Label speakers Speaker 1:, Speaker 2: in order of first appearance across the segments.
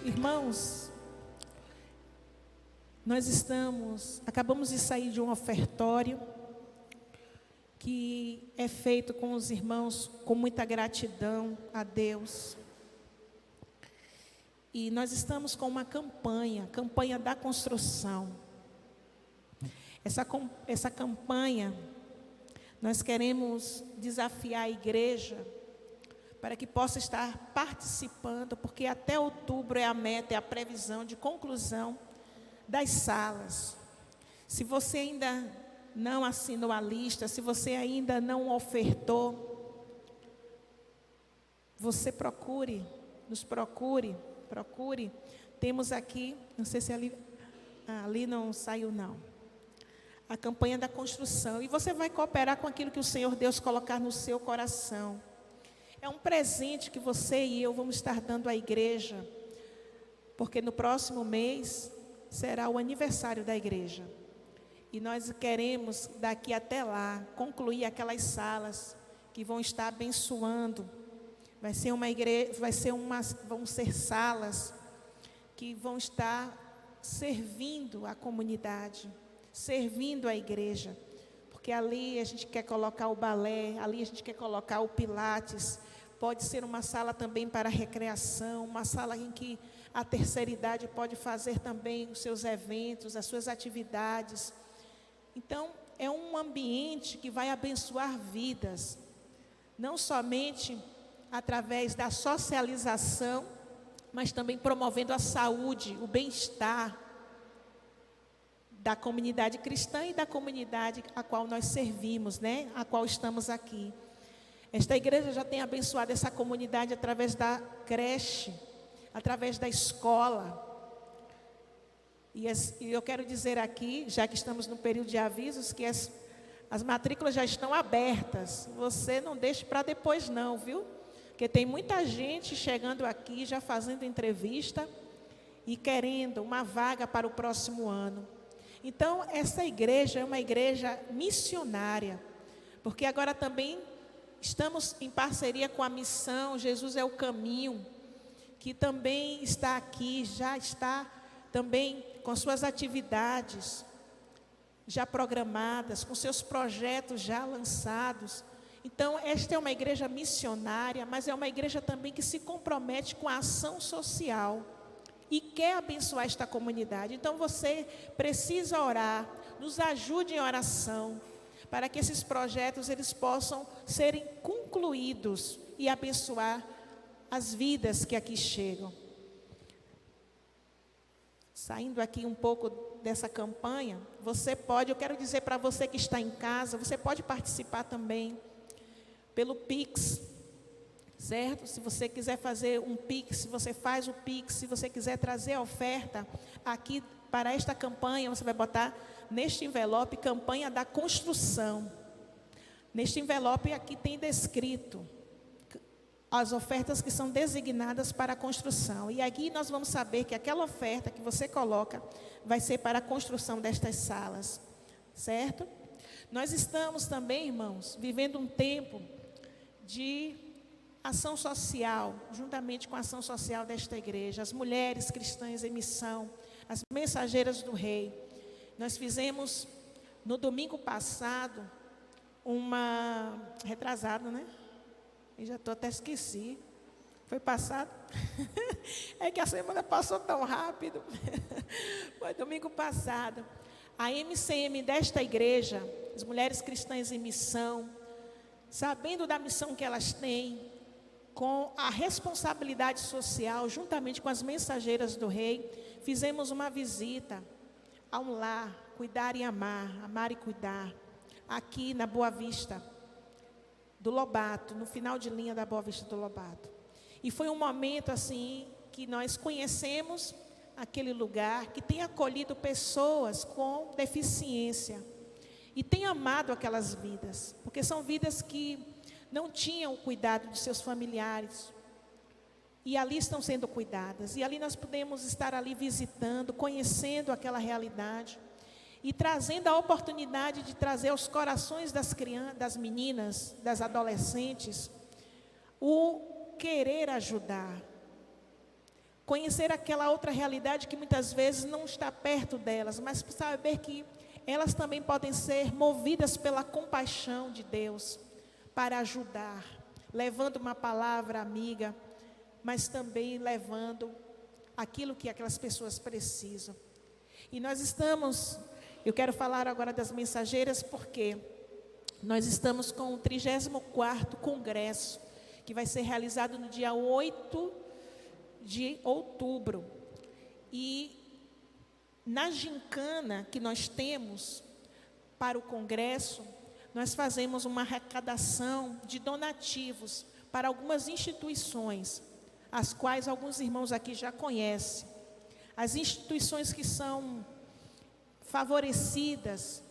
Speaker 1: Irmãos, acabamos de sair de um ofertório que é feito com os irmãos com muita gratidão a Deus. E nós estamos com uma campanha da construção. Essa campanha, nós queremos desafiar a igreja para que possa estar participando, porque até outubro é a meta, é a previsão de conclusão das salas. Se você ainda não assinou a lista, se você ainda não ofertou, você nos procure. Temos aqui, não sei se ali não saiu não, a campanha da construção. E você vai cooperar com aquilo que o Senhor Deus colocar no seu coração. É um presente que você e eu vamos estar dando à igreja, porque no próximo mês será o aniversário da igreja. E nós queremos, daqui até lá, concluir aquelas salas que vão estar abençoando. Vão ser salas que vão estar servindo a comunidade, servindo a igreja. Porque ali a gente quer colocar o balé, ali a gente quer colocar o pilates. Pode ser uma sala também para recreação, uma sala em que a terceira idade pode fazer também os seus eventos, as suas atividades. Então, é um ambiente que vai abençoar vidas, não somente através da socialização, mas também promovendo a saúde, o bem-estar da comunidade cristã e da comunidade a qual nós servimos, né? A qual estamos aqui. Esta igreja já tem abençoado essa comunidade através da creche, através da escola. E eu quero dizer aqui, já que estamos no período de avisos, que as matrículas já estão abertas. Você não deixe para depois não, viu? Porque tem muita gente chegando aqui, já fazendo entrevista e querendo uma vaga para o próximo ano. Então, essa igreja é uma igreja missionária, porque agora também estamos em parceria com a missão Jesus é o Caminho, que também está aqui, já está também com suas atividades já programadas, com seus projetos já lançados. Então, esta é uma igreja missionária, mas é uma igreja também que se compromete com a ação social e quer abençoar esta comunidade. Então, você precisa orar, nos ajude em oração, para que esses projetos eles possam serem concluídos e abençoar as vidas que aqui chegam. Saindo aqui um pouco dessa campanha, eu quero dizer para você que está em casa, você pode participar também pelo Pix, certo? Se você quiser fazer um Pix, você faz o Pix. Se você quiser trazer a oferta aqui para esta campanha, você vai botar neste envelope campanha da construção. Neste envelope aqui tem descrito as ofertas que são designadas para a construção. E aqui nós vamos saber que aquela oferta que você coloca vai ser para a construção destas salas, certo? Nós estamos também, irmãos, vivendo um tempo de ação social, juntamente com a ação social desta igreja, as mulheres cristãs em missão, as mensageiras do rei. Nós fizemos no domingo passado retrasado, né? Eu já até esqueci. Foi passado? É que a semana passou tão rápido. Foi domingo passado. A MCM desta igreja, as mulheres cristãs em missão, sabendo da missão que elas têm, com a responsabilidade social, juntamente com as mensageiras do rei, fizemos uma visita a um lar, cuidar e amar, amar e cuidar, aqui na Boa Vista do Lobato, no final de linha da Boa Vista do Lobato. E foi um momento assim que nós conhecemos aquele lugar que tem acolhido pessoas com deficiência e tem amado aquelas vidas, porque são vidas que não tinham o cuidado de seus familiares e ali estão sendo cuidadas. E ali nós podemos estar ali visitando, conhecendo aquela realidade e trazendo a oportunidade de trazer aos corações das crianças, das meninas, das adolescentes, o querer ajudar, conhecer aquela outra realidade que muitas vezes não está perto delas, mas saber que elas também podem ser movidas pela compaixão de Deus para ajudar, levando uma palavra amiga, mas também levando aquilo que aquelas pessoas precisam. E eu quero falar agora das mensageiras, porque nós estamos com o 34º congresso, que vai ser realizado no dia 8 de outubro. E na gincana que nós temos para o congresso, nós fazemos uma arrecadação de donativos para algumas instituições, as quais alguns irmãos aqui já conhecem. As instituições que são favorecidas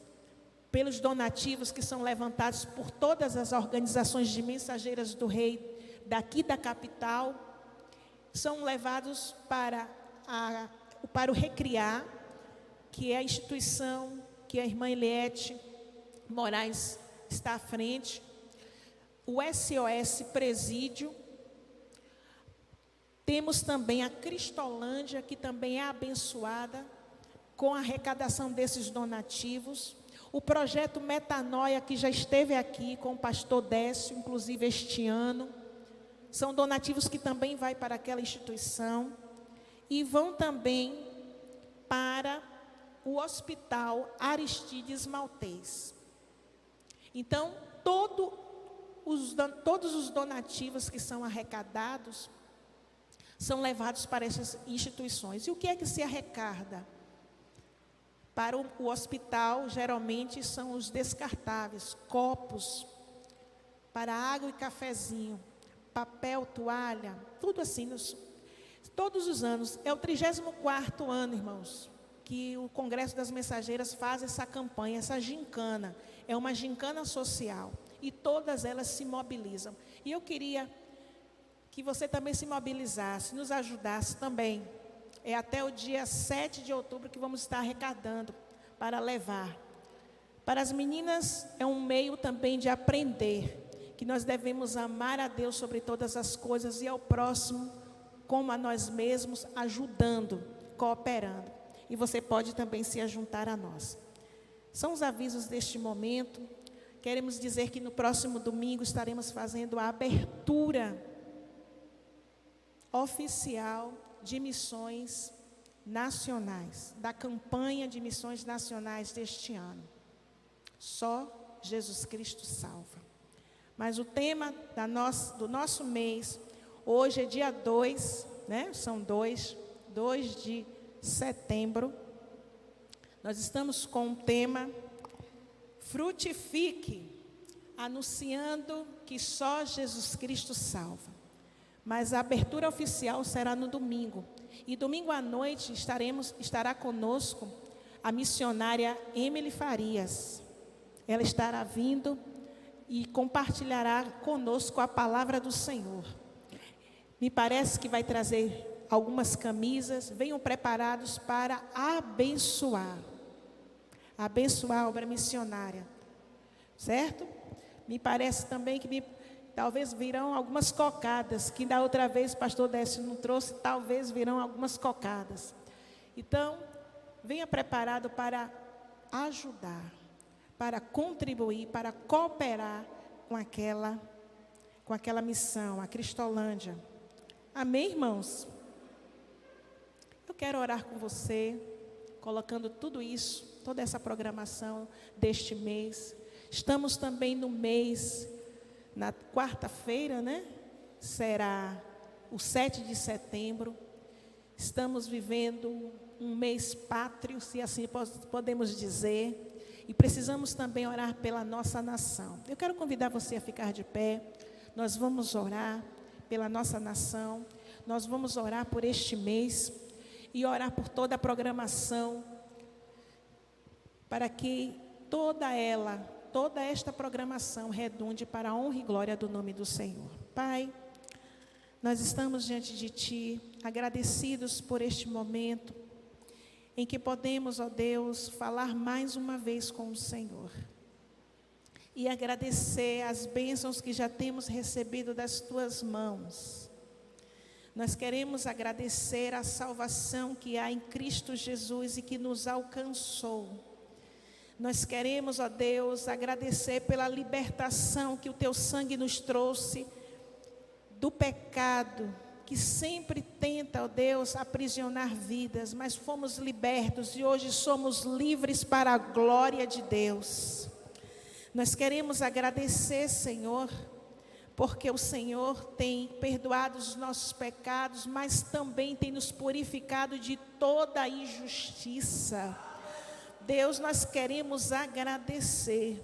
Speaker 1: pelos donativos que são levantados por todas as organizações de mensageiras do Rei daqui da capital, são levados para o Recriar, que é a instituição que a irmã Eliette Moraes está à frente, o SOS Presídio. Temos também a Cristolândia, que também é abençoada com a arrecadação desses donativos. O projeto Metanoia, que já esteve aqui com o pastor Décio, inclusive este ano. São donativos que também vai para aquela instituição. E vão também para o Hospital Aristides Maltês. Então, todos os donativos que são arrecadados são levados para essas instituições. E o que é que se arrecada? Para o hospital, geralmente, são os descartáveis, copos, para água e cafezinho, papel, toalha, tudo assim. Todos os anos, é o 34º ano, irmãos, que o Congresso das Mensageiras faz essa campanha, essa gincana. É uma gincana social, e todas elas se mobilizam. E eu queria que você também se mobilizasse, nos ajudasse também. É até o dia 7 de outubro que vamos estar arrecadando para levar. Para as meninas é um meio também de aprender, que nós devemos amar a Deus sobre todas as coisas e ao próximo como a nós mesmos, ajudando, cooperando. E você pode também se ajuntar a nós. São os avisos deste momento. Queremos dizer que no próximo domingo estaremos fazendo a abertura oficial de missões nacionais, da campanha de missões nacionais deste ano. Só Jesus Cristo salva. Mas o tema do nosso mês, hoje é dia 2, né? São 2 de setembro. Nós estamos com o tema Frutifique, anunciando que só Jesus Cristo salva. Mas a abertura oficial será no domingo. E domingo à noite estará conosco a missionária Emily Farias. Ela estará vindo e compartilhará conosco a palavra do Senhor. Me parece que vai trazer algumas camisas. Venham preparados para abençoar a obra missionária, certo? Me parece também que talvez virão algumas cocadas, que da outra vez o pastor Décio não trouxe, talvez virão algumas cocadas. Então, venha preparado para ajudar, para contribuir, para cooperar com aquela missão, a Cristolândia. Amém, irmãos? Eu quero orar com você, colocando tudo isso, toda essa programação deste mês. Estamos também no mês, na quarta-feira, né? Será o 7 de setembro. Estamos vivendo um mês pátrio, se assim podemos dizer. E precisamos também orar pela nossa nação. Eu quero convidar você a ficar de pé. Nós vamos orar pela nossa nação. Nós vamos orar por este mês e orar por toda a programação, para que toda esta programação redunde para a honra e glória do nome do Senhor. Pai, nós estamos diante de Ti, agradecidos por este momento, em que podemos, ó Deus, falar mais uma vez com o Senhor. E agradecer as bênçãos que já temos recebido das Tuas mãos. Nós queremos agradecer a salvação que há em Cristo Jesus e que nos alcançou. Nós queremos, ó Deus, agradecer pela libertação que o Teu sangue nos trouxe do pecado, que sempre tenta, ó Deus, aprisionar vidas, mas fomos libertos e hoje somos livres para a glória de Deus. Nós queremos agradecer, Senhor, porque o Senhor tem perdoado os nossos pecados, mas também tem nos purificado de toda a injustiça. Deus, nós queremos agradecer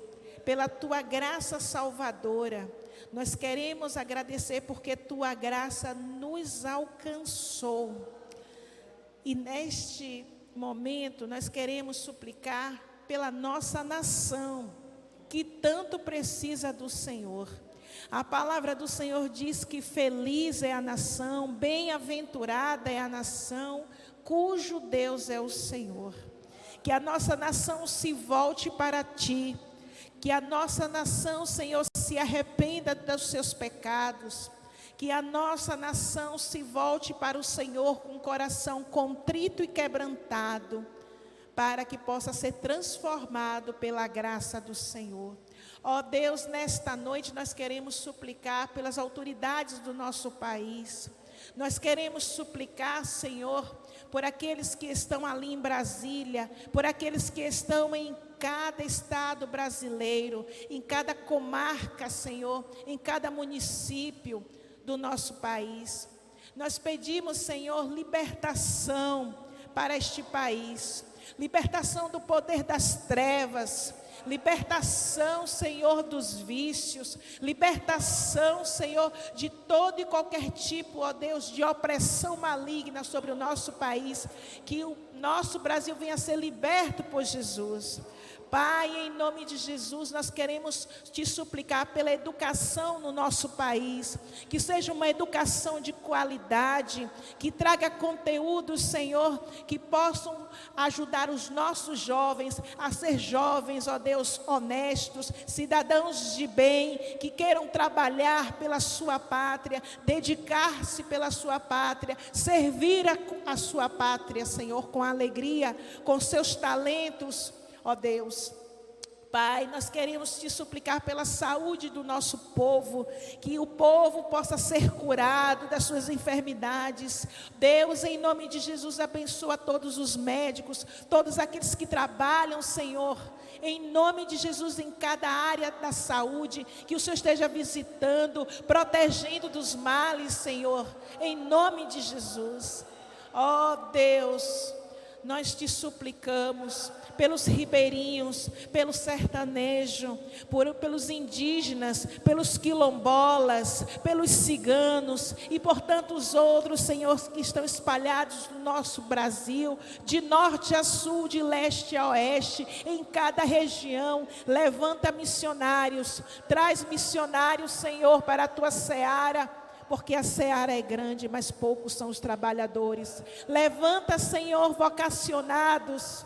Speaker 1: pela Tua graça salvadora. Nós queremos agradecer porque Tua graça nos alcançou. E neste momento nós queremos suplicar pela nossa nação, que tanto precisa do Senhor. A palavra do Senhor diz que feliz é a nação, bem-aventurada é a nação, cujo Deus é o Senhor. Que a nossa nação se volte para Ti, que a nossa nação, Senhor, se arrependa dos seus pecados, que a nossa nação se volte para o Senhor com o coração contrito e quebrantado, para que possa ser transformado pela graça do Senhor. Ó Deus, nesta noite nós queremos suplicar pelas autoridades do nosso país. Nós queremos suplicar, Senhor, por aqueles que estão ali em Brasília, por aqueles que estão em cada estado brasileiro, em cada comarca, Senhor, em cada município do nosso país. Nós pedimos, Senhor, libertação para este país, libertação do poder das trevas, libertação, Senhor, dos vícios, libertação, Senhor, de todo e qualquer tipo, ó Deus, de opressão maligna sobre o nosso país, que o nosso Brasil venha a ser liberto por Jesus. Pai, em nome de Jesus, nós queremos Te suplicar pela educação no nosso país, que seja uma educação de qualidade, que traga conteúdos, Senhor, que possam ajudar os nossos jovens a ser jovens, ó Deus, honestos, cidadãos de bem, que queiram trabalhar pela sua pátria, dedicar-se pela sua pátria, servir a sua pátria, Senhor, com alegria, com seus talentos. Ó Deus, Pai, nós queremos Te suplicar pela saúde do nosso povo, que o povo possa ser curado das suas enfermidades. Deus, em nome de Jesus, abençoa todos os médicos, todos aqueles que trabalham, Senhor, em nome de Jesus, em cada área da saúde, que o Senhor esteja visitando, protegendo dos males, Senhor, em nome de Jesus. Ó Deus, nós Te suplicamos pelos ribeirinhos, pelo sertanejo, pelos indígenas, pelos quilombolas, pelos ciganos e por tantos outros, Senhor, que estão espalhados no nosso Brasil, de norte a sul, de leste a oeste, em cada região. Levanta missionários, traz missionários, Senhor, para a Tua seara, porque a seara é grande, mas poucos são os trabalhadores. Levanta, Senhor, vocacionados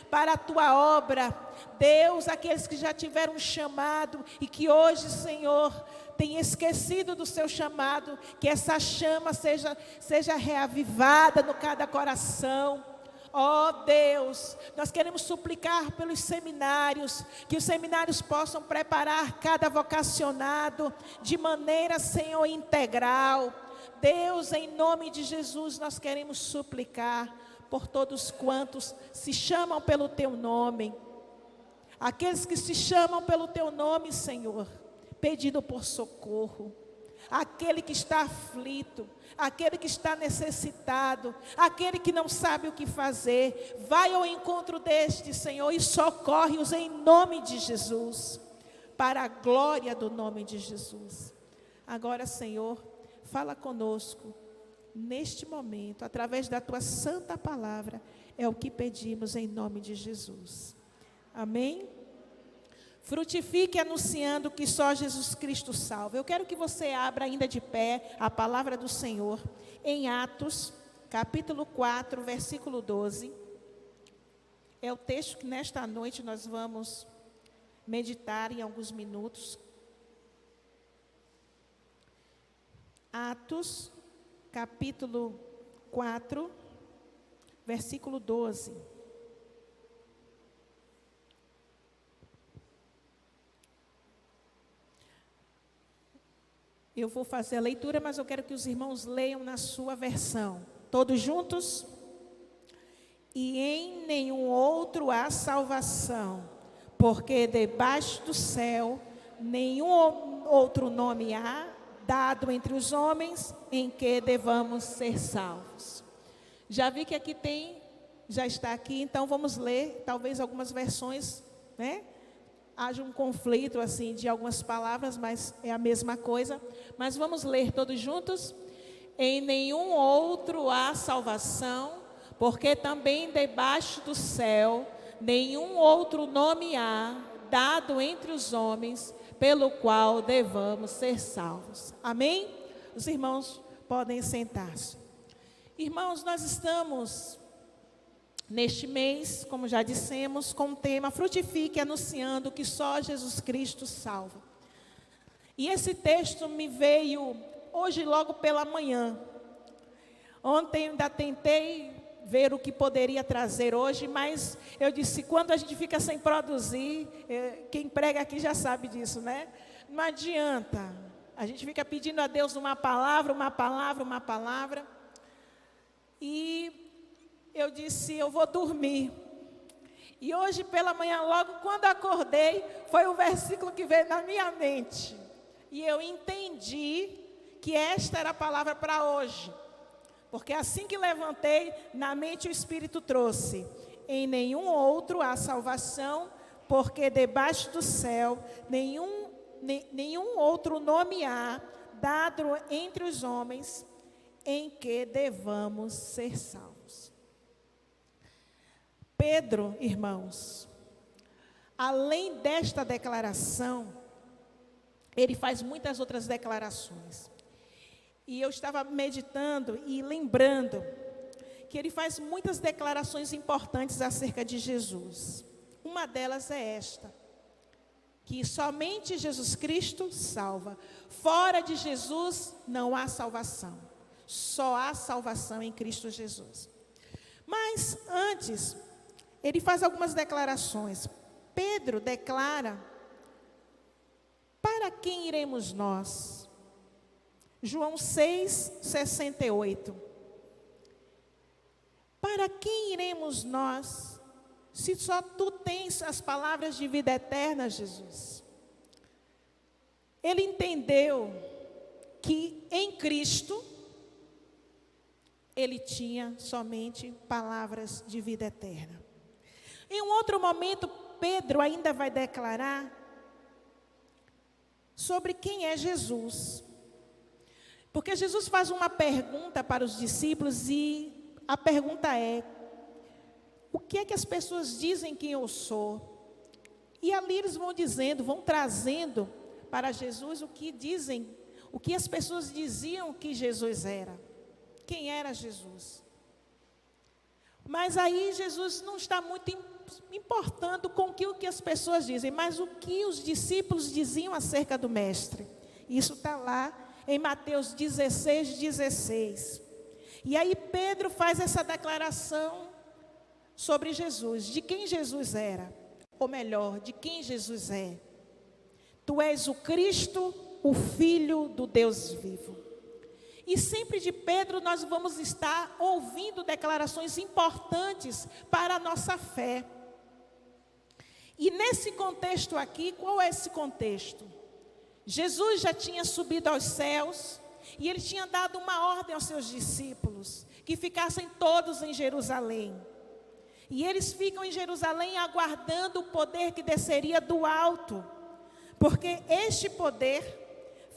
Speaker 1: para a Tua obra. Deus, aqueles que já tiveram um chamado e que hoje, Senhor, têm esquecido do seu chamado, que essa chama seja reavivada no cada coração. Ó Deus, nós queremos suplicar pelos seminários, que os seminários possam preparar cada vocacionado de maneira, Senhor, integral. Deus, em nome de Jesus, nós queremos suplicar por todos quantos se chamam pelo Teu nome, aqueles que se chamam pelo Teu nome, Senhor, pedindo por socorro, aquele que está aflito, aquele que está necessitado, aquele que não sabe o que fazer, vai ao encontro deste, Senhor, e socorre-os em nome de Jesus, para a glória do nome de Jesus. Agora, Senhor, fala conosco neste momento, através da Tua santa palavra, é o que pedimos em nome de Jesus. Amém? Frutifique anunciando que só Jesus Cristo salva. Eu quero que você abra ainda de pé a palavra do Senhor em Atos, capítulo 4, versículo 12. É o texto que nesta noite nós vamos meditar em alguns minutos. Atos, capítulo 4, versículo 12. Eu vou fazer a leitura, mas eu quero que os irmãos leiam na sua versão. Todos juntos? E em nenhum outro há salvação, porque debaixo do céu nenhum outro nome há dado entre os homens em que devamos ser salvos. Já vi que aqui tem, já está aqui, então vamos ler, talvez algumas versões, né? Haja um conflito assim de algumas palavras, mas é a mesma coisa. Mas vamos ler todos juntos? Em nenhum outro há salvação, porque também debaixo do céu nenhum outro nome há dado entre os homens pelo qual devamos ser salvos. Amém? Os irmãos podem sentar-se. Irmãos, nós estamos neste mês, como já dissemos, com o tema Frutifique, anunciando que só Jesus Cristo salva. E esse texto me veio hoje logo pela manhã. Ontem ainda tentei ver o que poderia trazer hoje, mas eu disse, quando a gente fica sem produzir, quem prega aqui já sabe disso, né? Não adianta, a gente fica pedindo a Deus uma palavra, e eu disse, eu vou dormir. E hoje pela manhã, logo quando acordei, foi o versículo que veio na minha mente. E eu entendi que esta era a palavra para hoje. Porque assim que levantei, na mente o Espírito trouxe. Em nenhum outro há salvação, porque debaixo do céu nenhum outro nome há dado entre os homens em que devamos ser salvos. Pedro, irmãos, além desta declaração, ele faz muitas outras declarações. E eu estava meditando e lembrando que ele faz muitas declarações importantes acerca de Jesus. Uma delas é esta, que somente Jesus Cristo salva. Fora de Jesus não há salvação. Só há salvação em Cristo Jesus. Mas antes, ele faz algumas declarações. Pedro declara: para quem iremos nós? João 6,68. Para quem iremos nós, se só tu tens as palavras de vida eterna, Jesus? Ele entendeu que em Cristo, ele tinha somente palavras de vida eterna. Em um outro momento, Pedro ainda vai declarar sobre quem é Jesus. Porque Jesus faz uma pergunta para os discípulos e a pergunta é: o que é que as pessoas dizem que eu sou? E ali eles vão dizendo, vão trazendo para Jesus o que dizem, o que as pessoas diziam que Jesus era. Quem era Jesus? Mas aí Jesus não está muito importando com o que as pessoas dizem, mas o que os discípulos diziam acerca do Mestre. Isso está lá em Mateus 16:16. E aí Pedro faz essa declaração sobre Jesus, de quem Jesus era, ou melhor, de quem Jesus é. Tu és o Cristo, o Filho do Deus vivo. E sempre de Pedro nós vamos estar ouvindo declarações importantes para a nossa fé. E nesse contexto aqui, qual é esse contexto? Jesus já tinha subido aos céus e ele tinha dado uma ordem aos seus discípulos, que ficassem todos em Jerusalém. E eles ficam em Jerusalém aguardando o poder que desceria do alto, porque este poder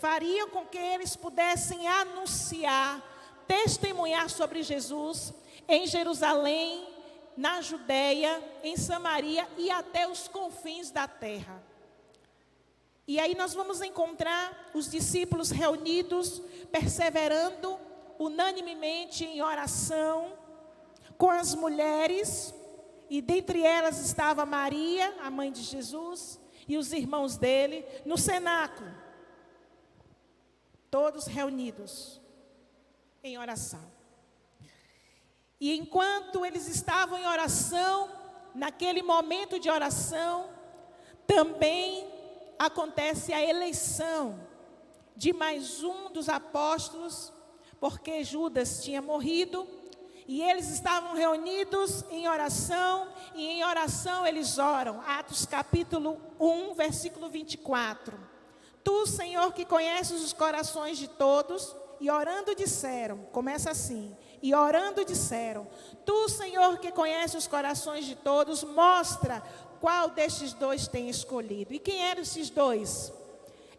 Speaker 1: faria com que eles pudessem anunciar, testemunhar sobre Jesus em Jerusalém, na Judeia, em Samaria e até os confins da terra. E aí nós vamos encontrar os discípulos reunidos, perseverando unanimemente em oração, com as mulheres, e dentre elas estava Maria, a mãe de Jesus, e os irmãos dele, no cenáculo. Todos reunidos. em oração. E enquanto eles estavam em oração, naquele momento de oração, também acontece a eleição de mais um dos apóstolos, porque Judas tinha morrido, e eles estavam reunidos em oração, e em oração eles oram. Atos capítulo 1, versículo 24. Tu, Senhor, que conheces os corações de todos, e orando disseram, começa assim, e orando disseram, tu, Senhor, que conheces os corações de todos, mostra qual destes dois tem escolhido. E quem eram esses dois?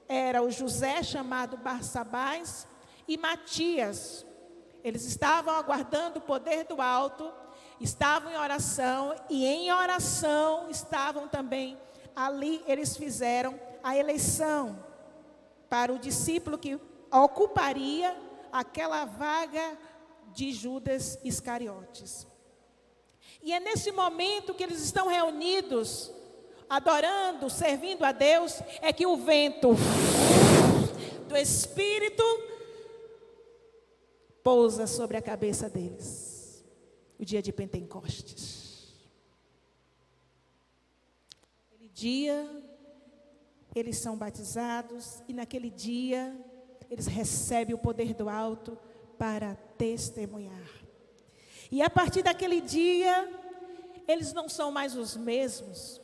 Speaker 1: Era o José, chamado Barsabás, e Matias. Eles estavam aguardando o poder do alto, estavam em oração, e em oração estavam também, ali eles fizeram a eleição para o discípulo que ocuparia aquela vaga de Judas Iscariotes. E é nesse momento que eles estão reunidos, adorando, servindo a Deus, é que o vento do Espírito pousa sobre a cabeça deles. O dia de Pentecostes. Naquele dia, eles são batizados e naquele dia, eles recebem o poder do alto para testemunhar. E a partir daquele dia, eles não são mais os mesmos,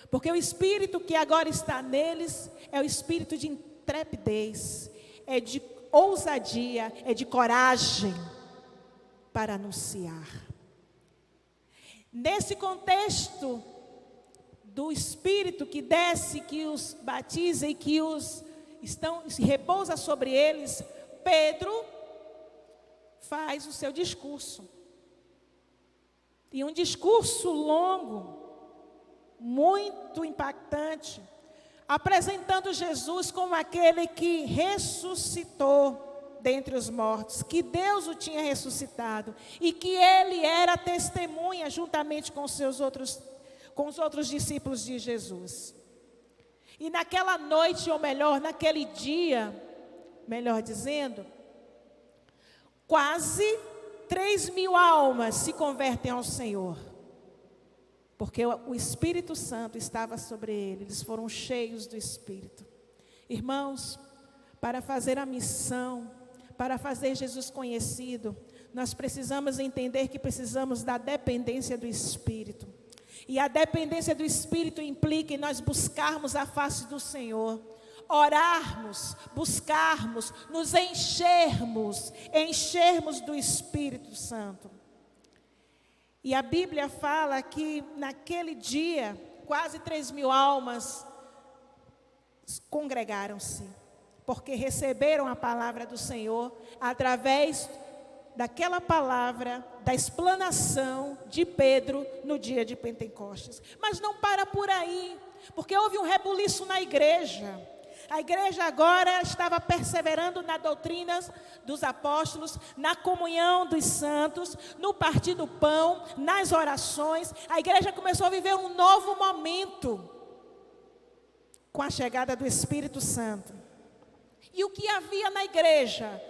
Speaker 1: porque o Espírito que agora está neles é o Espírito de intrepidez, é de ousadia, é de coragem para anunciar. Nesse contexto do Espírito que desce, que os batiza e que se repousa sobre eles, Pedro faz o seu discurso. E um discurso longo, muito impactante, apresentando Jesus como aquele que ressuscitou dentre os mortos, que Deus o tinha ressuscitado e que ele era testemunha juntamente com os outros discípulos de Jesus. E naquela noite, ou melhor, naquele dia, melhor dizendo, quase 3.000 almas se convertem ao Senhor. Porque o Espírito Santo estava sobre eles, eles foram cheios do Espírito. Irmãos, para fazer a missão, para fazer Jesus conhecido, nós precisamos entender que precisamos da dependência do Espírito. E a dependência do Espírito implica em nós buscarmos a face do Senhor, orarmos, buscarmos, nos enchermos do Espírito Santo. E a Bíblia fala que naquele dia, quase 3.000 almas congregaram-se, porque receberam a palavra do Senhor através daquela palavra, da explanação de Pedro no dia de Pentecostes. Mas não para por aí, porque houve um rebuliço na igreja. A igreja agora estava perseverando na doutrina dos apóstolos, na comunhão dos santos, no partir do pão, nas orações. A igreja começou a viver um novo momento com a chegada do Espírito Santo. E o que havia na igreja?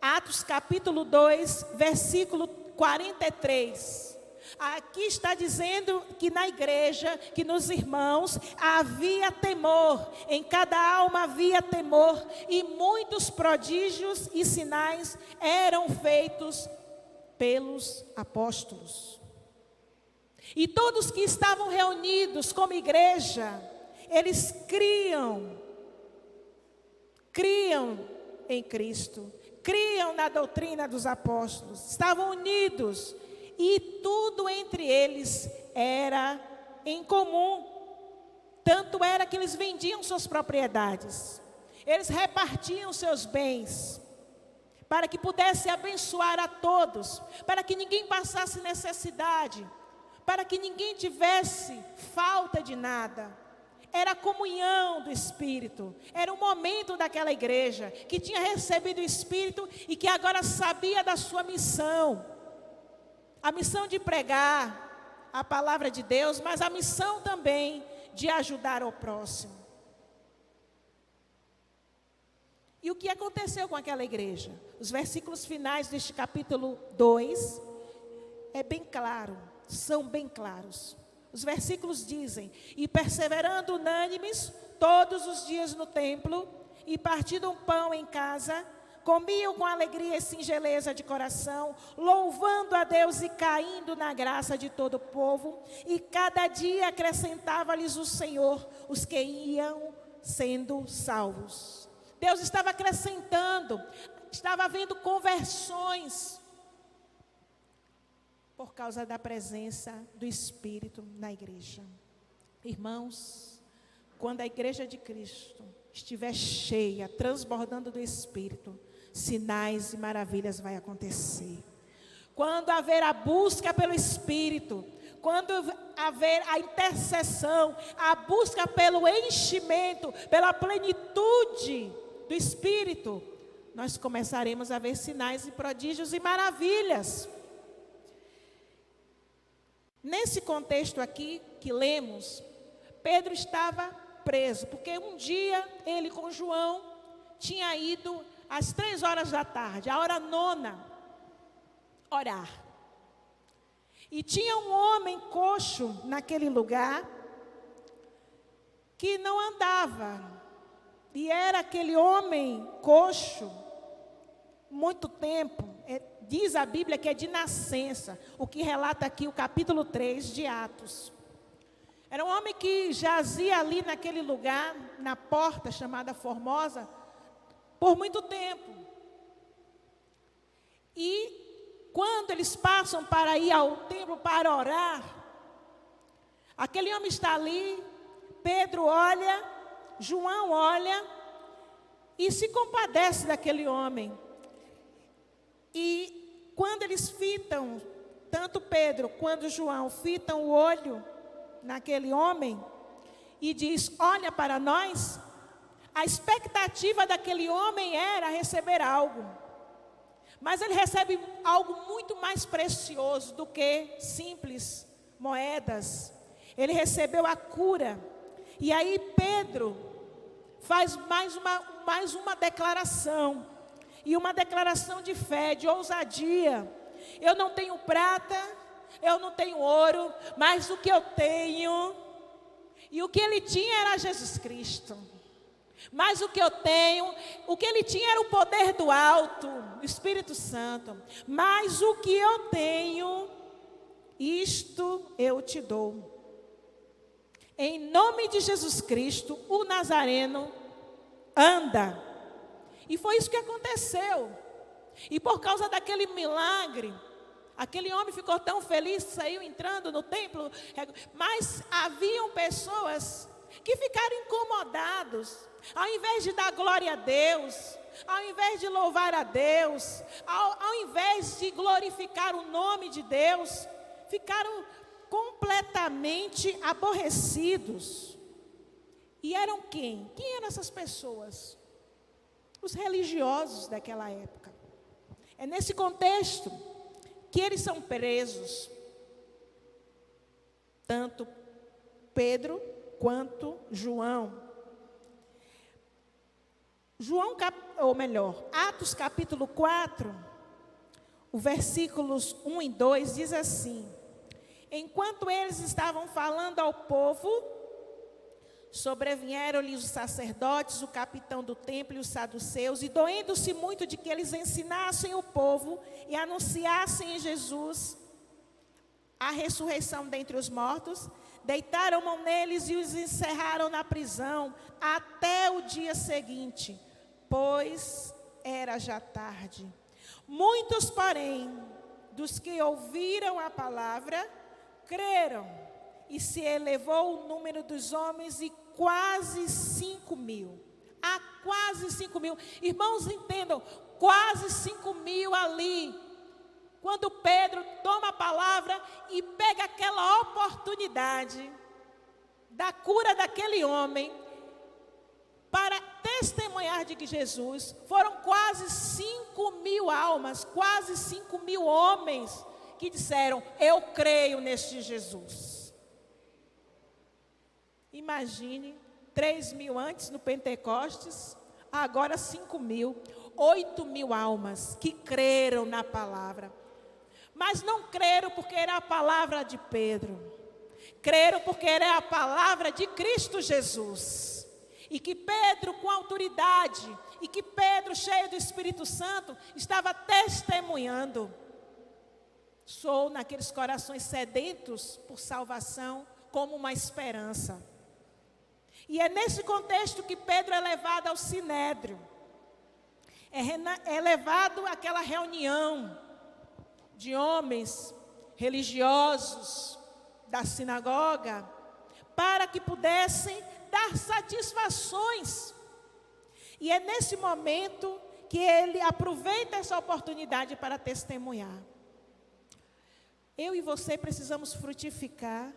Speaker 1: Atos capítulo 2, versículo 43. Aqui está dizendo que na igreja, que nos irmãos, havia temor, em cada alma havia temor, e muitos prodígios e sinais eram feitos pelos apóstolos. E todos que estavam reunidos como igreja, eles criam em Cristo, criam na doutrina dos apóstolos, estavam unidos. E tudo entre eles era em comum. Tanto era que eles vendiam suas propriedades. Eles repartiam seus bens. Para que pudesse abençoar a todos. Para que ninguém passasse necessidade. Para que ninguém tivesse falta de nada. Era a comunhão do Espírito. Era o momento daquela igreja que tinha recebido o Espírito e que agora sabia da sua missão. A missão de pregar a palavra de Deus, mas a missão também de ajudar ao próximo. E o que aconteceu com aquela igreja? Os versículos finais deste capítulo 2 é bem claro, são bem claros. Os versículos dizem: e perseverando unânimes todos os dias no templo, e partindo um pão em casa, comiam com alegria e singeleza de coração, louvando a Deus e caindo na graça de todo o povo, e cada dia acrescentava-lhes o Senhor os que iam sendo salvos. Deus estava acrescentando, estava havendo conversões, por causa da presença do Espírito na igreja. Irmãos, quando a igreja de Cristo estiver cheia, transbordando do Espírito, sinais e maravilhas vai acontecer. Quando haver a busca pelo Espírito, quando haver a intercessão, a busca pelo enchimento, pela plenitude do Espírito, nós começaremos a ver sinais e prodígios e maravilhas. Nesse contexto aqui que lemos, Pedro estava preso, porque um dia ele com João tinha ido às 3 horas da tarde, a hora nona, orar. E tinha um homem coxo naquele lugar, que não andava, e era aquele homem coxo, muito tempo, diz a Bíblia que é de nascença, o que relata aqui o capítulo 3 de Atos. Era um homem que jazia ali naquele lugar, na porta chamada Formosa, por muito tempo. E quando eles passam para ir ao templo para orar, aquele homem está ali, Pedro olha, João olha e se compadece daquele homem. E quando eles fitam, tanto Pedro quanto João fitam o olho naquele homem e diz: olha para nós, a expectativa daquele homem era receber algo. Mas ele recebe algo muito mais precioso do que simples moedas. Ele recebeu a cura. E aí Pedro faz mais uma declaração. E uma declaração de fé, de ousadia. Eu não tenho prata, eu não tenho ouro, mas o que eu tenho, e o que ele tinha era Jesus Cristo. Mas o que eu tenho, o que ele tinha era o poder do alto, o Espírito Santo. Mas o que eu tenho, isto eu te dou. Em nome de Jesus Cristo, o Nazareno, anda. E foi isso que aconteceu. E por causa daquele milagre, aquele homem ficou tão feliz, saiu entrando no templo. Mas haviam pessoas que ficaram incomodados. Ao invés de dar glória a Deus, ao invés de louvar a Deus, ao invés de glorificar o nome de Deus, ficaram completamente aborrecidos. E eram quem? Quem eram essas pessoas? Os religiosos daquela época. É nesse contexto que eles são presos, tanto Pedro quanto João. Atos capítulo 4, o versículos 1 e 2 diz assim: enquanto eles estavam falando ao povo, sobrevieram-lhes os sacerdotes, o capitão do templo e os saduceus, e doendo-se muito de que eles ensinassem o povo e anunciassem em Jesus a ressurreição dentre os mortos, deitaram mão neles e os encerraram na prisão até o dia seguinte, pois era já tarde. Muitos, porém, dos que ouviram a palavra, creram, e se elevou o número dos homens e quase 5.000. Há quase 5.000. Irmãos, entendam, quase 5.000 ali. Quando Pedro toma a palavra e pega aquela oportunidade da cura daquele homem para testemunhar de que Jesus, foram quase 5.000 almas, quase 5.000 homens que disseram: eu creio neste Jesus. Imagine, 3.000 antes no Pentecostes, agora 5.000, 8.000 almas que creram na palavra. Mas não creram porque era a palavra de Pedro. Creram porque era a palavra de Cristo Jesus. E que Pedro, com autoridade, e que Pedro, cheio do Espírito Santo, estava testemunhando. Sou naqueles corações sedentos por salvação, como uma esperança. E é nesse contexto que Pedro é levado ao Sinédrio. É levado àquela reunião de homens religiosos da sinagoga, para que pudessem dar satisfações. E é nesse momento que ele aproveita essa oportunidade para testemunhar. Eu e você precisamos frutificar,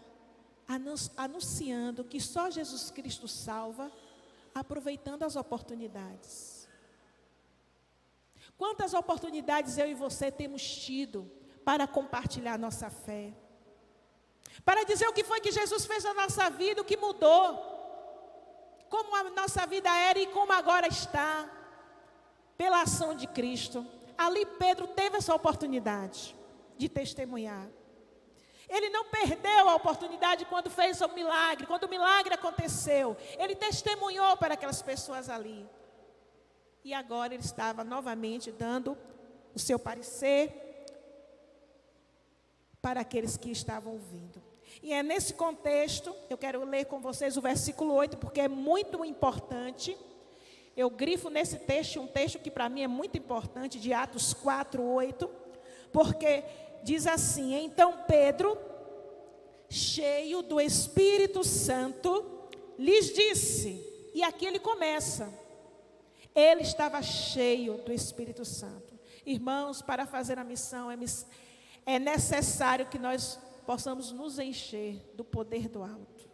Speaker 1: anunciando que só Jesus Cristo salva, aproveitando as oportunidades. Quantas oportunidades eu e você temos tido para compartilhar nossa fé? Para dizer o que foi que Jesus fez na nossa vida, o que mudou. Como a nossa vida era e como agora está. Pela ação de Cristo. Ali Pedro teve essa oportunidade de testemunhar. Ele não perdeu a oportunidade quando fez o milagre. Quando o milagre aconteceu, ele testemunhou para aquelas pessoas ali. E agora ele estava novamente dando o seu parecer para aqueles que estavam ouvindo. E é nesse contexto, eu quero ler com vocês o versículo 8, porque é muito importante. Eu grifo nesse texto, um texto que para mim é muito importante, de Atos 4, 8, porque diz assim: então Pedro, cheio do Espírito Santo, lhes disse, e aqui ele começa, ele estava cheio do Espírito Santo. Irmãos, para fazer a missão, é necessário que nós possamos nos encher do poder do alto.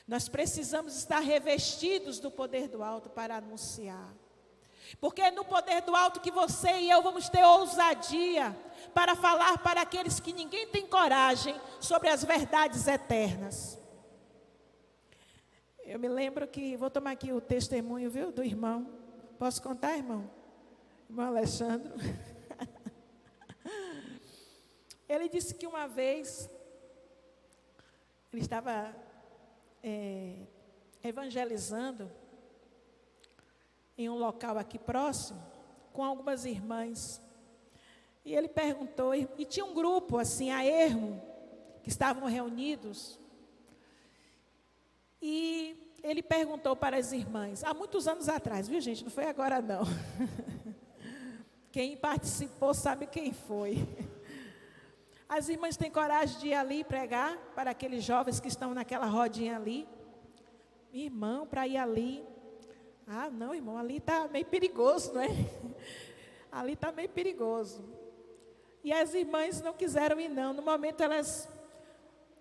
Speaker 1: Nós precisamos estar revestidos do poder do alto para anunciar. Porque é no poder do alto que você e eu vamos ter ousadia para falar para aqueles que ninguém tem coragem sobre as verdades eternas. Eu me lembro que, vou tomar aqui o testemunho, viu, do irmão. Posso contar, irmão? Irmão Alexandre. Ele disse que uma vez, ele estava evangelizando em um local aqui próximo, com algumas irmãs. E ele perguntou, e tinha um grupo assim, a ermo, que estavam reunidos. E ele perguntou para as irmãs, há muitos anos atrás, viu gente, não foi agora não. Quem participou sabe quem foi. As irmãs têm coragem de ir ali pregar para aqueles jovens que estão naquela rodinha ali? Irmão, para ir ali. Ah, não, irmão, ali está meio perigoso, não é? Ali está meio perigoso. E as irmãs não quiseram ir, não. No momento elas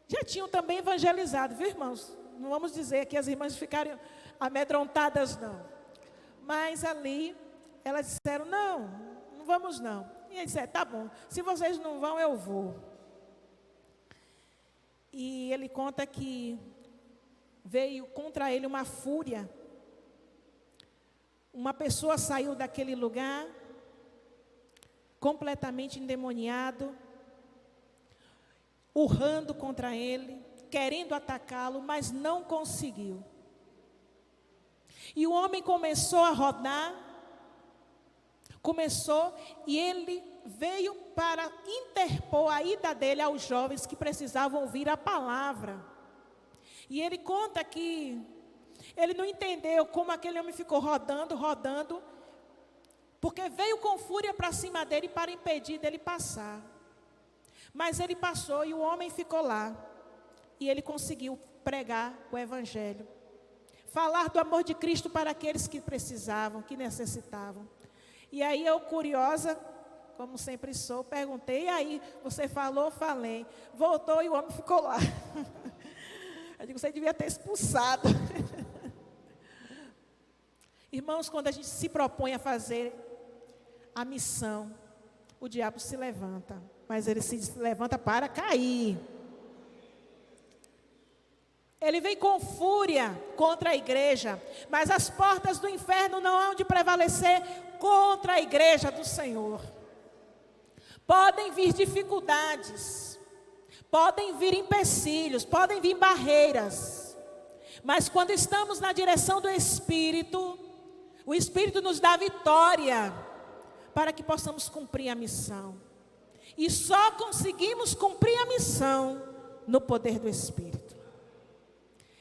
Speaker 1: já tinham também evangelizado, viu, irmãos? Não vamos dizer que as irmãs ficaram amedrontadas, não. Mas ali, elas disseram, não vamos não. E ele disse, tá bom, se vocês não vão, eu vou. E ele conta que veio contra ele uma fúria. Uma pessoa saiu daquele lugar, completamente endemoniado, urrando contra ele, querendo atacá-lo, mas não conseguiu. E o homem começou a rodar, e ele veio para interpor a ida dele aos jovens que precisavam ouvir a palavra. E ele conta que ele não entendeu como aquele homem ficou rodando, porque veio com fúria para cima dele para impedir dele passar. Mas ele passou e o homem ficou lá. E ele conseguiu pregar o evangelho. Falar do amor de Cristo para aqueles que precisavam, que necessitavam. E aí eu, curiosa, como sempre sou, perguntei, e aí, você falou? Falei. Voltou e o homem ficou lá. Eu digo, você devia ter expulsado. Irmãos, quando a gente se propõe a fazer a missão, o diabo se levanta, mas ele se levanta para cair. Ele vem com fúria contra a igreja, mas as portas do inferno não hão de prevalecer contra a igreja do Senhor. Podem vir dificuldades, podem vir empecilhos, podem vir barreiras, mas quando estamos na direção do Espírito, o Espírito nos dá vitória para que possamos cumprir a missão. E só conseguimos cumprir a missão no poder do Espírito.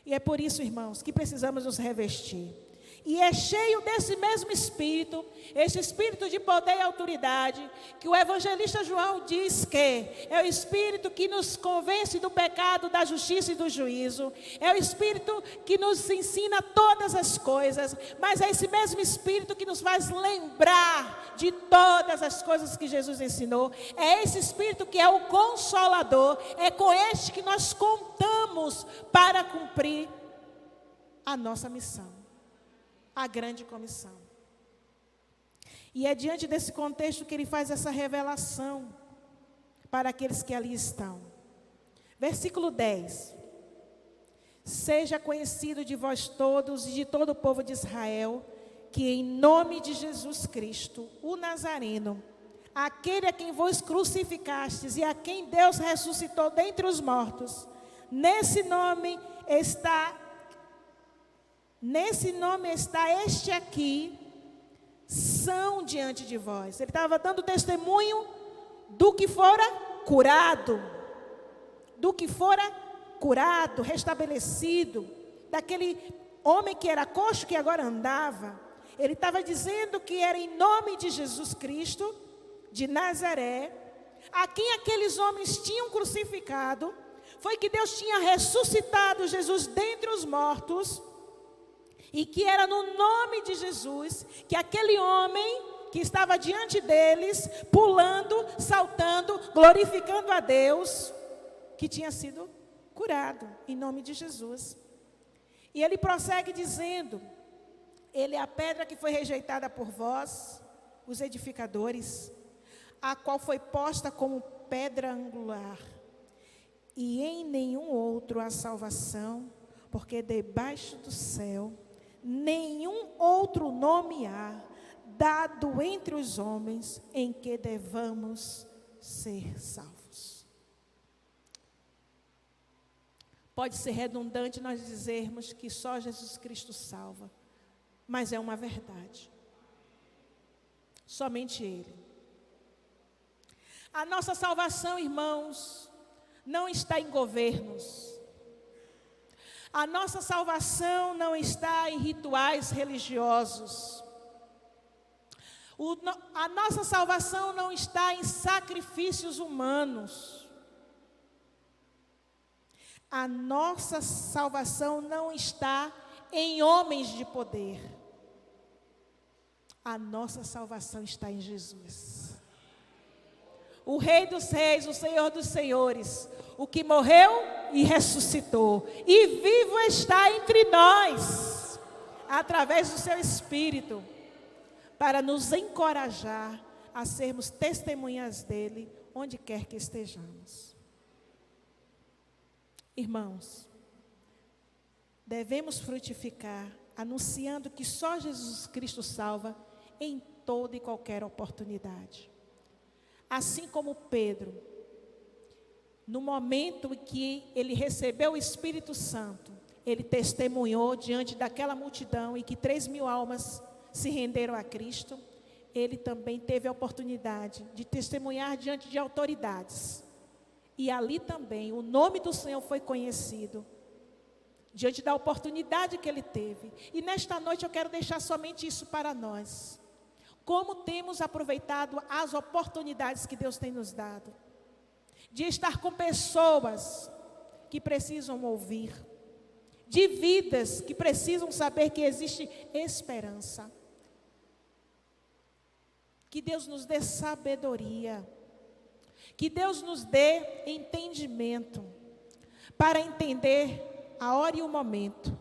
Speaker 1: E é por isso, irmãos, que precisamos nos revestir. E é cheio desse mesmo Espírito, esse Espírito de poder e autoridade, que o evangelista João diz que é o Espírito que nos convence do pecado, da justiça e do juízo. É o Espírito que nos ensina todas as coisas, mas é esse mesmo Espírito que nos faz lembrar de todas as coisas que Jesus ensinou. É esse Espírito que é o Consolador, é com este que nós contamos para cumprir a nossa missão. A grande comissão. E é diante desse contexto que ele faz essa revelação para aqueles que ali estão. Versículo 10. Seja conhecido de vós todos e de todo o povo de Israel, que em nome de Jesus Cristo, o Nazareno, aquele a quem vós crucificastes e a quem Deus ressuscitou dentre os mortos, nesse nome está este aqui, são diante de vós. Ele estava dando testemunho do que fora curado, restabelecido, daquele homem que era coxo que agora andava. Ele estava dizendo que era em nome de Jesus Cristo, de Nazaré, a quem aqueles homens tinham crucificado, foi que Deus tinha ressuscitado Jesus dentre os mortos. E que era no nome de Jesus que aquele homem que estava diante deles, pulando, saltando, glorificando a Deus, que tinha sido curado em nome de Jesus. E ele prossegue dizendo: ele é a pedra que foi rejeitada por vós, os edificadores, a qual foi posta como pedra angular. E em nenhum outro há salvação, porque debaixo do céu nenhum outro nome há dado entre os homens em que devamos ser salvos. Pode ser redundante nós dizermos que só Jesus Cristo salva, mas é uma verdade. Somente Ele. A nossa salvação, irmãos, não está em governos. A nossa salvação não está em rituais religiosos. A nossa salvação não está em sacrifícios humanos. A nossa salvação não está em homens de poder. A nossa salvação está em Jesus. O Rei dos Reis, o Senhor dos Senhores, o que morreu e ressuscitou, e vivo está entre nós, através do seu Espírito, para nos encorajar a sermos testemunhas dele, onde quer que estejamos. Irmãos, devemos frutificar, anunciando que só Jesus Cristo salva em toda e qualquer oportunidade. Assim como Pedro, no momento em que ele recebeu o Espírito Santo, ele testemunhou diante daquela multidão e que 3.000 almas se renderam a Cristo. Ele também teve a oportunidade de testemunhar diante de autoridades. E ali também o nome do Senhor foi conhecido, diante da oportunidade que ele teve. E nesta noite eu quero deixar somente isso para nós. Como temos aproveitado as oportunidades que Deus tem nos dado, de estar com pessoas que precisam ouvir, de vidas que precisam saber que existe esperança. Que Deus nos dê sabedoria, que Deus nos dê entendimento, para entender a hora e o momento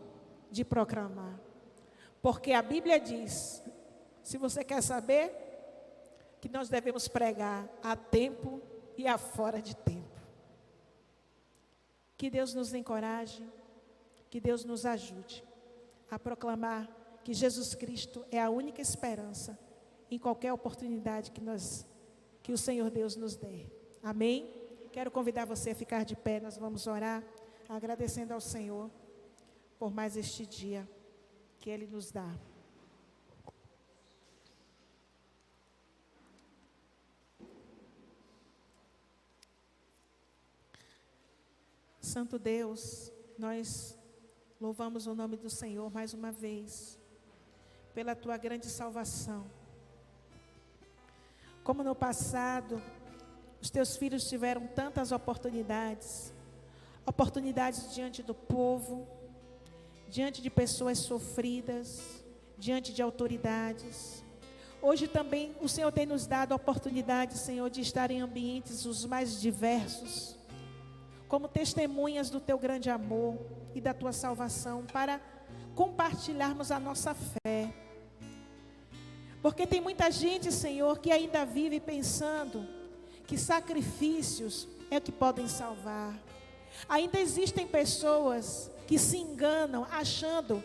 Speaker 1: de proclamar. Porque a Bíblia diz, se você quer saber, que nós devemos pregar a tempo e a fora de tempo. Que Deus nos encoraje, Que Deus nos ajude a proclamar que Jesus Cristo é a única esperança em qualquer oportunidade que o Senhor Deus nos dê. Amém? Quero convidar você a ficar de pé, nós vamos orar, agradecendo ao Senhor por mais este dia que Ele nos dá. Santo Deus, nós louvamos o nome do Senhor mais uma vez, pela Tua grande salvação. Como no passado, os Teus filhos tiveram tantas oportunidades diante do povo, diante de pessoas sofridas, diante de autoridades. Hoje também o Senhor tem nos dado a oportunidade, Senhor, de estar em ambientes os mais diversos, como testemunhas do Teu grande amor e da Tua salvação, para compartilharmos a nossa fé. Porque tem muita gente, Senhor, que ainda vive pensando que sacrifícios é o que podem salvar. Ainda existem pessoas que se enganam achando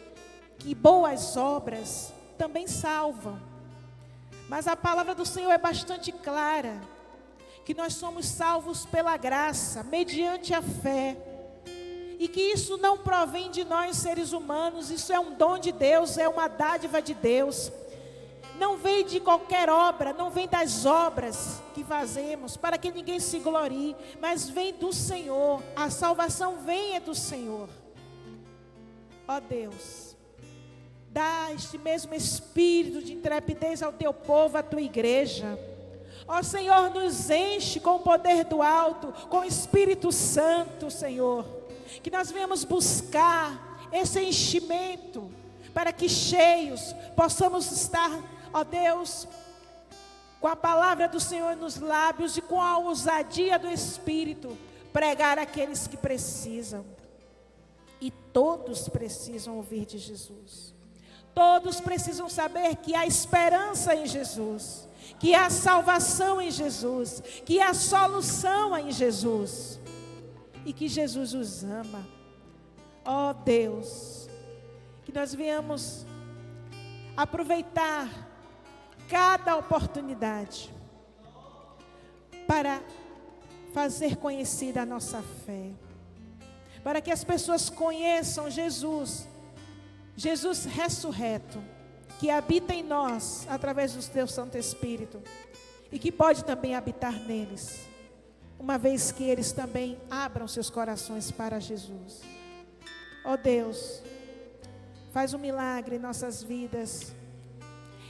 Speaker 1: que boas obras também salvam. Mas a palavra do Senhor é bastante clara, que nós somos salvos pela graça, mediante a fé, e que isso não provém de nós seres humanos, isso é um dom de Deus, é uma dádiva de Deus. Não vem de qualquer obra, não vem das obras que fazemos, para que ninguém se glorie, mas vem do Senhor, a salvação vem do Senhor. Ó Deus, dá este mesmo espírito de intrepidez ao Teu povo, à Tua igreja. Ó Senhor, nos enche com o poder do alto, com o Espírito Santo, Senhor. Que nós venhamos buscar esse enchimento, para que cheios possamos estar, ó Deus, com a palavra do Senhor nos lábios e com a ousadia do Espírito, pregar àqueles que precisam. E todos precisam ouvir de Jesus. Todos precisam saber que há esperança em Jesus, que há salvação em Jesus, que há solução em Jesus, e que Jesus os ama. Ó Deus, que nós venhamos aproveitar cada oportunidade para fazer conhecida a nossa fé, para que as pessoas conheçam Jesus ressurreto, que habita em nós através do Teu Santo Espírito e que pode também habitar neles, uma vez que eles também abram seus corações para Jesus. Ó Deus, faz um milagre em nossas vidas.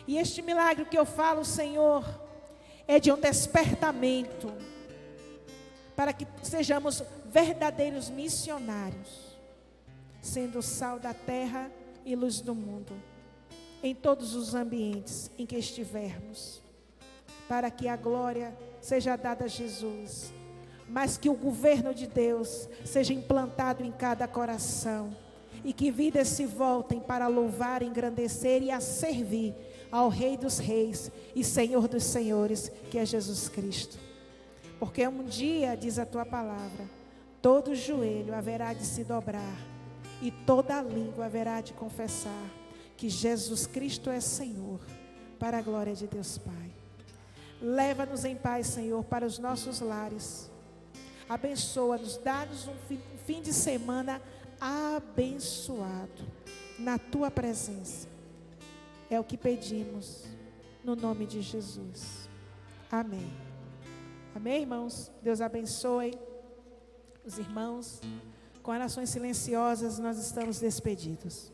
Speaker 1: E este milagre que eu falo, Senhor, é de um despertamento, para que sejamos verdadeiros missionários, sendo sal da terra e luz do mundo, em todos os ambientes em que estivermos, para que a glória seja dada a Jesus, mas que o governo de Deus seja implantado em cada coração, e que vidas se voltem para louvar, engrandecer e a servir ao Rei dos Reis e Senhor dos Senhores, que é Jesus Cristo. Porque um dia, diz a Tua palavra, todo joelho haverá de se dobrar e toda língua haverá de confessar que Jesus Cristo é Senhor, para a glória de Deus Pai. Leva-nos em paz, Senhor, para os nossos lares. Abençoa-nos, dá-nos um fim de semana abençoado na Tua presença. É o que pedimos, no nome de Jesus. Amém. Amém, irmãos? Deus abençoe os irmãos. Com orações silenciosas, nós estamos despedidos.